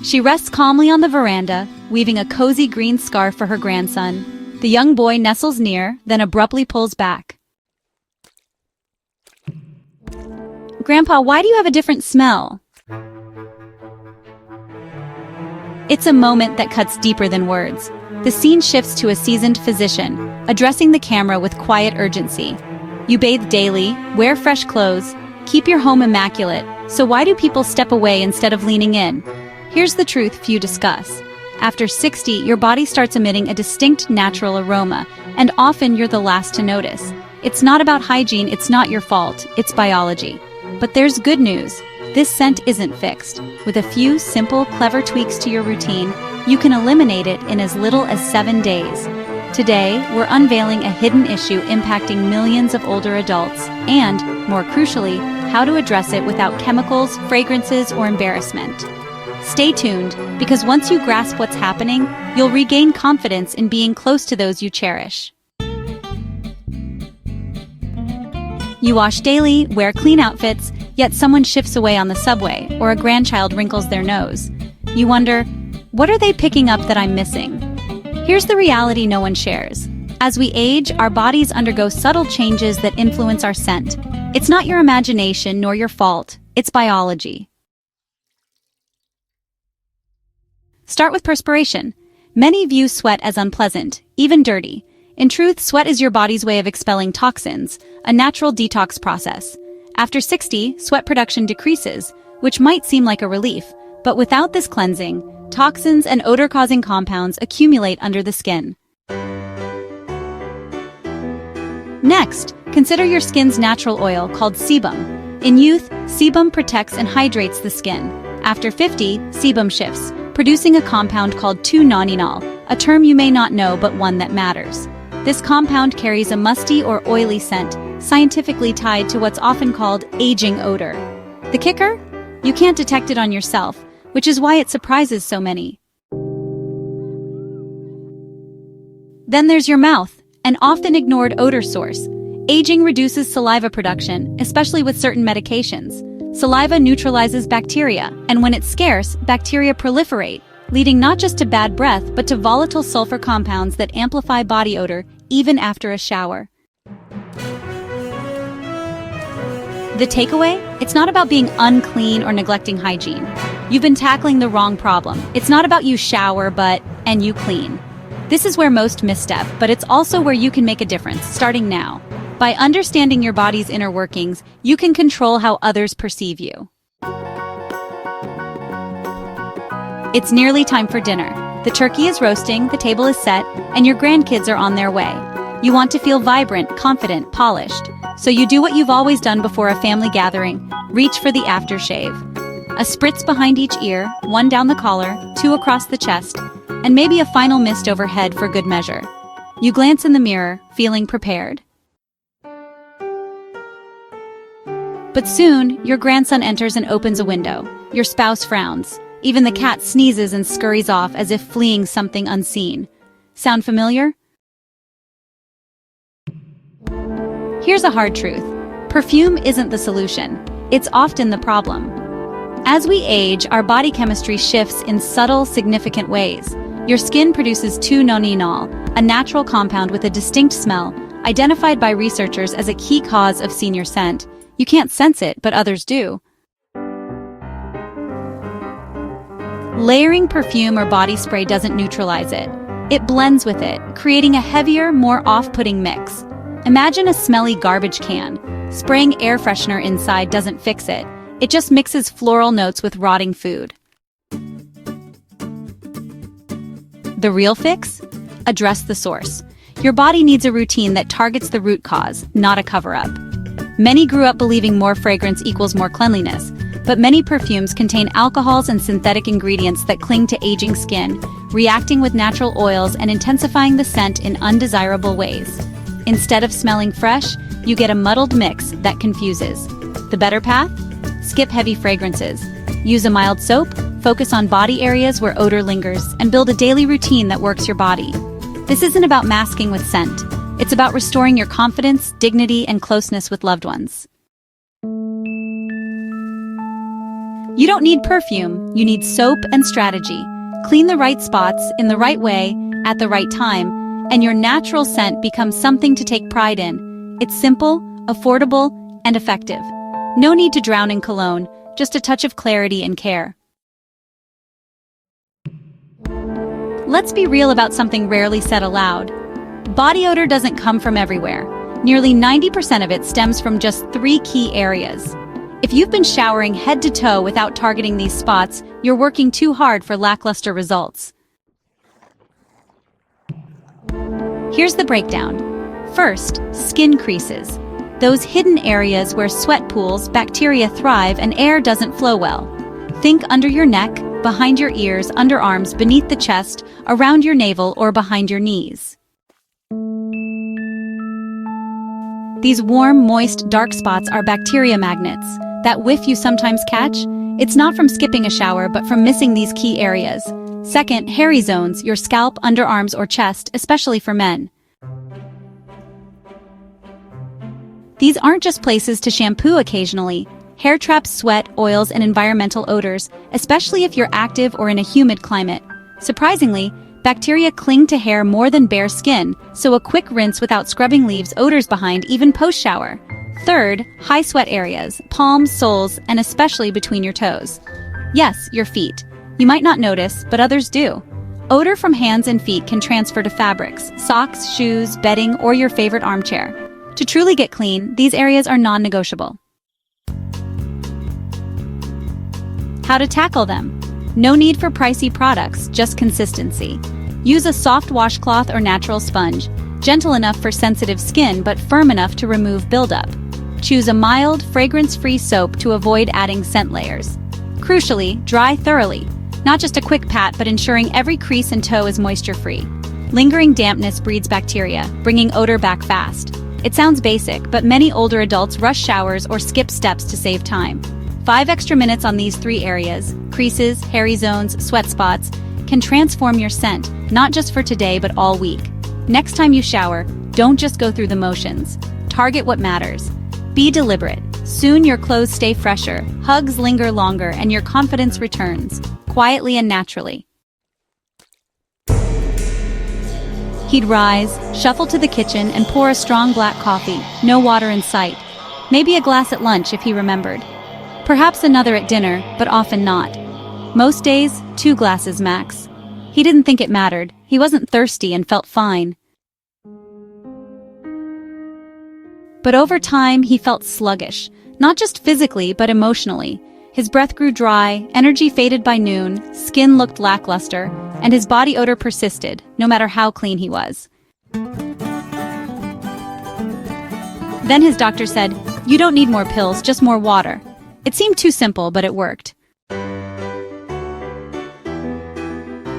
She rests calmly on the veranda, weaving a cozy green scarf for her grandson. The young boy nestles near, then abruptly pulls back. "Grandpa, why do you have a different smell?" It's a moment that cuts deeper than words. The scene shifts to a seasoned physician, addressing the camera with quiet urgency. "You bathe daily, wear fresh clothes, keep your home immaculate, so why do people step away instead of leaning in?" Here's the truth few discuss. After 60, your body starts emitting a distinct natural aroma, and often you're the last to notice. It's not about hygiene, it's not your fault, it's biology. But there's good news. This scent isn't fixed. With a few simple, clever tweaks to your routine, you can eliminate it in as little as 7 days. Today, we're unveiling a hidden issue impacting millions of older adults and, more crucially, how to address it without chemicals, fragrances, or embarrassment. Stay tuned, because once you grasp what's happening, you'll regain confidence in being close to those you cherish. You wash daily, wear clean outfits, yet someone shifts away on the subway, or a grandchild wrinkles their nose. You wonder, what are they picking up that I'm missing? Here's the reality no one shares. As we age, our bodies undergo subtle changes that influence our scent. It's not your imagination nor your fault, it's biology. Start with perspiration. Many view sweat as unpleasant, even dirty. In truth, sweat is your body's way of expelling toxins, a natural detox process. After 60, sweat production decreases, which might seem like a relief, but without this cleansing, toxins and odor-causing compounds accumulate under the skin. Next, consider your skin's natural oil called sebum. In youth, sebum protects and hydrates the skin. After 50, sebum shifts, producing a compound called 2-nonenal, a term you may not know but one that matters. This compound carries a musty or oily scent, scientifically tied to what's often called aging odor. The kicker? You can't detect it on yourself, which is why it surprises so many. Then there's your mouth, an often ignored odor source. Aging reduces saliva production, especially with certain medications. Saliva neutralizes bacteria, and when it's scarce, bacteria proliferate, leading not just to bad breath, but to volatile sulfur compounds that amplify body odor even after a shower. The takeaway? It's not about being unclean or neglecting hygiene. You've been tackling the wrong problem. It's not about you shower, and you clean. This is where most misstep, but it's also where you can make a difference, starting now. By understanding your body's inner workings, you can control how others perceive you. It's nearly time for dinner. The turkey is roasting, the table is set, and your grandkids are on their way. You want to feel vibrant, confident, polished. So you do what you've always done before a family gathering, reach for the aftershave. A spritz behind each ear, 1 down the collar, 2 across the chest, and maybe a final mist overhead for good measure. You glance in the mirror, feeling prepared. But soon, your grandson enters and opens a window. Your spouse frowns. Even the cat sneezes and scurries off as if fleeing something unseen. Sound familiar? Here's a hard truth. Perfume isn't the solution. It's often the problem. As we age, our body chemistry shifts in subtle, significant ways. Your skin produces 2-nonenal, a natural compound with a distinct smell, identified by researchers as a key cause of senior scent. You can't sense it, but others do. Layering perfume or body spray doesn't neutralize it. It blends with it, creating a heavier, more off-putting mix. Imagine a smelly garbage can. Spraying air freshener inside doesn't fix it. It just mixes floral notes with rotting food. The real fix? Address the source. Your body needs a routine that targets the root cause, not a cover-up. Many grew up believing more fragrance equals more cleanliness, but many perfumes contain alcohols and synthetic ingredients that cling to aging skin, reacting with natural oils and intensifying the scent in undesirable ways. Instead of smelling fresh, you get a muddled mix that confuses. The better path? Skip heavy fragrances. Use a mild soap, focus on body areas where odor lingers, and build a daily routine that works your body. This isn't about masking with scent. It's about restoring your confidence, dignity, and closeness with loved ones. You don't need perfume, you need soap and strategy. Clean the right spots, in the right way, at the right time, and your natural scent becomes something to take pride in. It's simple, affordable, and effective. No need to drown in cologne, just a touch of clarity and care. Let's be real about something rarely said aloud. Body odor doesn't come from everywhere. Nearly 90% of it stems from just 3 key areas. If you've been showering head to toe without targeting these spots, you're working too hard for lackluster results. Here's the breakdown. First, skin creases. Those hidden areas where sweat pools, bacteria thrive, and air doesn't flow well. Think under your neck, behind your ears, underarms, beneath the chest, around your navel, or behind your knees. These warm, moist, dark spots are bacteria magnets. That whiff you sometimes catch? It's not from skipping a shower, but from missing these key areas. Second, hairy zones, your scalp, underarms, or chest, especially for men. These aren't just places to shampoo occasionally. Hair traps sweat, oils, and environmental odors, especially if you're active or in a humid climate. Surprisingly, bacteria cling to hair more than bare skin, so a quick rinse without scrubbing leaves odors behind even post-shower. Third, high sweat areas, palms, soles, and especially between your toes. Yes, your feet. You might not notice, but others do. Odor from hands and feet can transfer to fabrics, socks, shoes, bedding, or your favorite armchair. To truly get clean, these areas are non-negotiable. How to tackle them? No need for pricey products, just consistency. Use a soft washcloth or natural sponge, gentle enough for sensitive skin but firm enough to remove buildup. Choose a mild, fragrance-free soap to avoid adding scent layers. Crucially, dry thoroughly. Not just a quick pat, but ensuring every crease and toe is moisture-free. Lingering dampness breeds bacteria, bringing odor back fast. It sounds basic, but many older adults rush showers or skip steps to save time. 5 extra minutes on these 3 areas, creases, hairy zones, sweat spots, can transform your scent, not just for today, but all week. Next time you shower, don't just go through the motions. Target what matters. Be deliberate. Soon your clothes stay fresher, hugs linger longer, and your confidence returns, quietly and naturally. He'd rise, shuffle to the kitchen, and pour a strong black coffee, no water in sight. Maybe a glass at lunch if he remembered. Perhaps another at dinner, but often not. Most days, 2 glasses max. He didn't think it mattered. He wasn't thirsty and felt fine. But over time, he felt sluggish, not just physically, but emotionally. His breath grew dry, energy faded by noon, skin looked lackluster, and his body odor persisted, no matter how clean he was. Then his doctor said, "You don't need more pills, just more water." It seemed too simple, but it worked.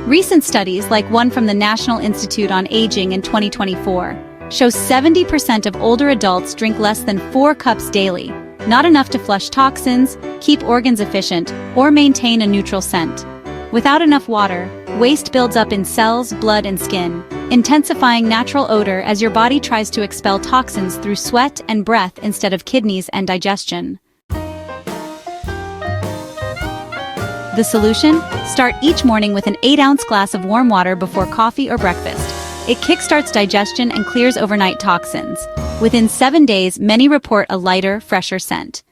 Recent studies, like one from the National Institute on Aging in 2024, show 70% of older adults drink less than 4 cups daily, not enough to flush toxins, keep organs efficient, or maintain a neutral scent. Without enough water, waste builds up in cells, blood, and skin, intensifying natural odor as your body tries to expel toxins through sweat and breath instead of kidneys and digestion. The solution? Start each morning with an 8-ounce glass of warm water before coffee or breakfast. It kickstarts digestion and clears overnight toxins. Within 7 days, many report a lighter, fresher scent.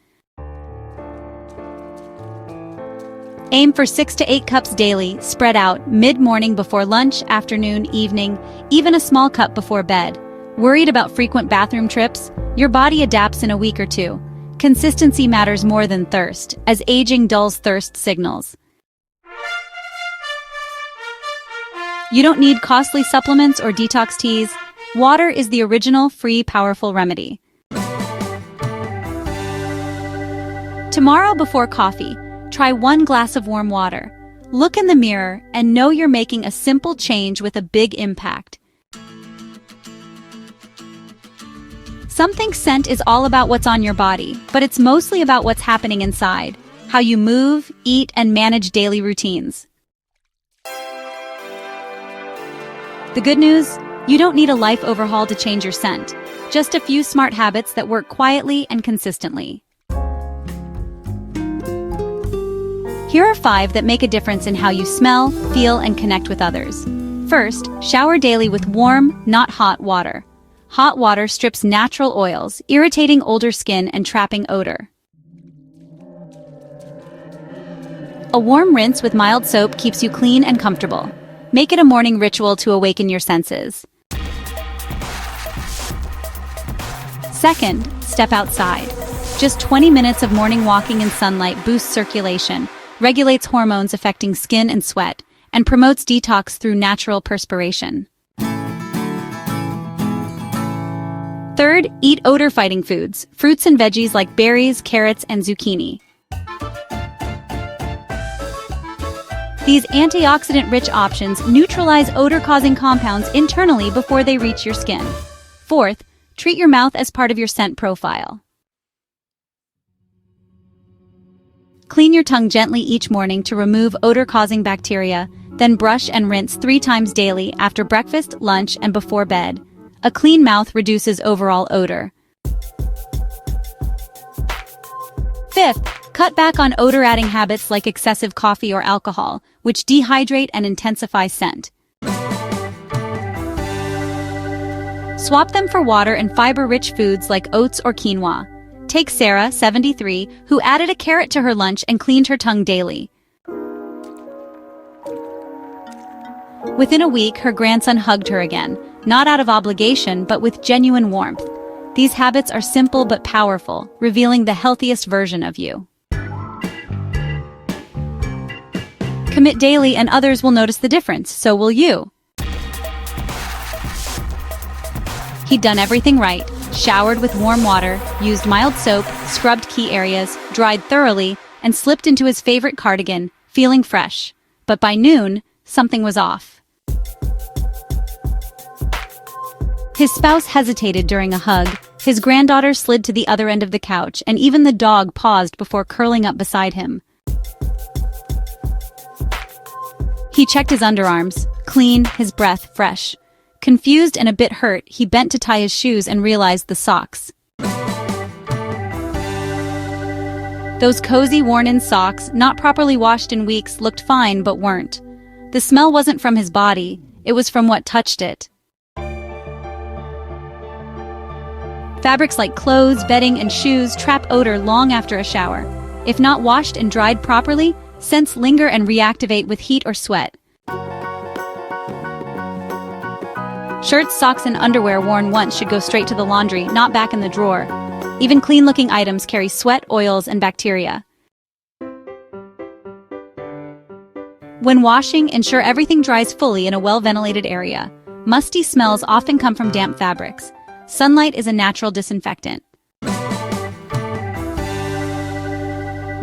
Aim for 6 to 8 cups daily, spread out, mid-morning before lunch, afternoon, evening, even a small cup before bed. Worried about frequent bathroom trips? Your body adapts in a week or 2. Consistency matters more than thirst, as aging dulls thirst signals. You don't need costly supplements or detox teas. Water is the original, free, powerful remedy. Tomorrow before coffee, try 1 glass of warm water. Look in the mirror and know you're making a simple change with a big impact. Some think scent is all about what's on your body, but it's mostly about what's happening inside, how you move, eat, and manage daily routines. The good news? You don't need a life overhaul to change your scent. Just a few smart habits that work quietly and consistently. Here are 5 that make a difference in how you smell, feel, and connect with others. First, shower daily with warm, not hot water. Hot water strips natural oils, irritating older skin and trapping odor. A warm rinse with mild soap keeps you clean and comfortable. Make it a morning ritual to awaken your senses. Second, step outside. Just 20 minutes of morning walking in sunlight boosts circulation, regulates hormones affecting skin and sweat, and promotes detox through natural perspiration. Third, eat odor-fighting foods, fruits and veggies like berries, carrots, and zucchini. These antioxidant-rich options neutralize odor-causing compounds internally before they reach your skin. Fourth, treat your mouth as part of your scent profile. Clean your tongue gently each morning to remove odor-causing bacteria, then brush and rinse 3 times daily after breakfast, lunch, and before bed. A clean mouth reduces overall odor. Fifth, cut back on odor-adding habits like excessive coffee or alcohol, which dehydrate and intensify scent. Swap them for water and fiber-rich foods like oats or quinoa. Take Sarah, 73, who added a carrot to her lunch and cleaned her tongue daily. Within a week, her grandson hugged her again, not out of obligation, but with genuine warmth. These habits are simple but powerful, revealing the healthiest version of you. Commit daily and others will notice the difference, so will you. He'd done everything right, showered with warm water, used mild soap, scrubbed key areas, dried thoroughly, and slipped into his favorite cardigan, feeling fresh. But by noon, something was off. His spouse hesitated during a hug, his granddaughter slid to the other end of the couch, and even the dog paused before curling up beside him. He checked his underarms, clean, his breath fresh. Confused and a bit hurt, he bent to tie his shoes and realized the socks. Those cozy, worn-in socks, not properly washed in weeks, looked fine but weren't. The smell wasn't from his body, it was from what touched it. Fabrics like clothes, bedding, and shoes trap odor long after a shower. If not washed and dried properly, scents linger and reactivate with heat or sweat. Shirts, socks, and underwear worn once should go straight to the laundry, not back in the drawer. Even clean-looking items carry sweat, oils, and bacteria. When washing, ensure everything dries fully in a well-ventilated area. Musty smells often come from damp fabrics. Sunlight is a natural disinfectant.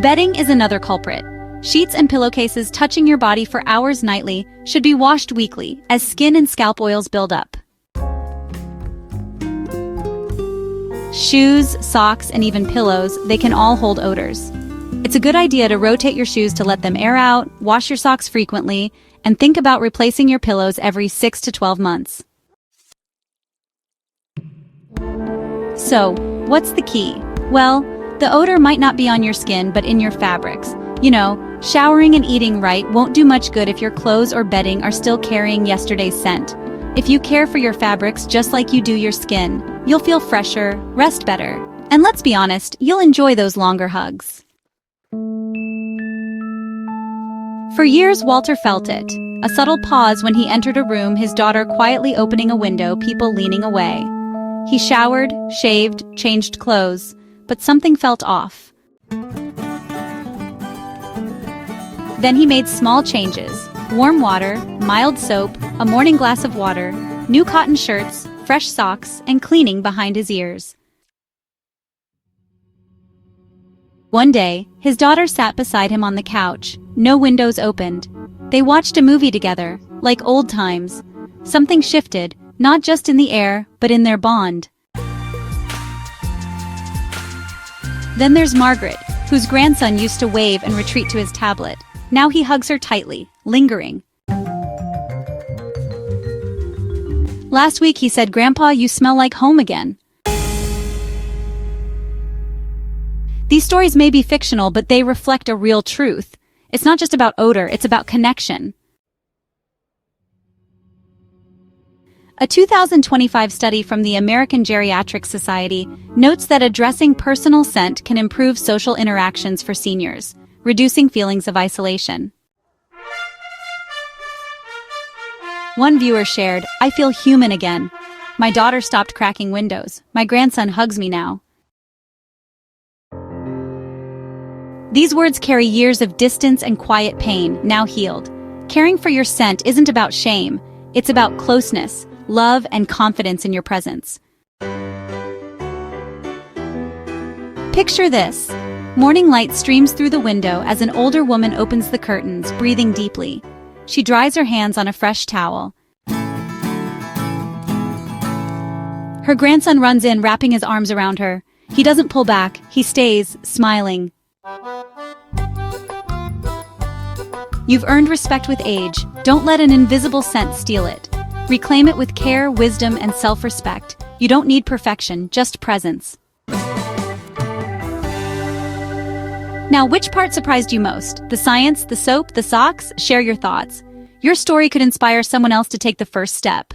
Bedding is another culprit. Sheets and pillowcases touching your body for hours nightly should be washed weekly, as skin and scalp oils build up. Shoes, socks, and even pillows, they can all hold odors. It's a good idea to rotate your shoes to let them air out, wash your socks frequently, and think about replacing your pillows every 6 to 12 months. So, what's the key? Well, the odor might not be on your skin, but in your fabrics. You know, showering and eating right won't do much good if your clothes or bedding are still carrying yesterday's scent. If you care for your fabrics just like you do your skin, you'll feel fresher, rest better, and let's be honest, you'll enjoy those longer hugs. For years, Walter felt it. A subtle pause when he entered a room, his daughter quietly opening a window, people leaning away. He showered, shaved, changed clothes, but something felt off. Then he made small changes: warm water, mild soap, a morning glass of water, new cotton shirts, fresh socks, and cleaning behind his ears. One day, his daughter sat beside him on the couch, no windows opened. They watched a movie together, like old times. Something shifted, not just in the air, but in their bond. Then there's Margaret, whose grandson used to wave and retreat to his tablet. Now he hugs her tightly, lingering. Last week he said, "Grandpa, you smell like home again." These stories may be fictional, but they reflect a real truth. It's not just about odor, it's about connection. A 2025 study from the American Geriatrics Society notes that addressing personal scent can improve social interactions for seniors, reducing feelings of isolation. One viewer shared, "I feel human again. My daughter stopped cracking windows. My grandson hugs me now." These words carry years of distance and quiet pain, now healed. Caring for your scent isn't about shame, it's about closeness, love, and confidence in your presence. Picture this. Morning light streams through the window as an older woman opens the curtains, breathing deeply. She dries her hands on a fresh towel. Her grandson runs in, wrapping his arms around her. He doesn't pull back, he stays, smiling. You've earned respect with age. Don't let an invisible scent steal it. Reclaim it with care, wisdom, and self-respect. You don't need perfection, just presence. Now, which part surprised you most? The science, the soap, the socks? Share your thoughts. Your story could inspire someone else to take the first step.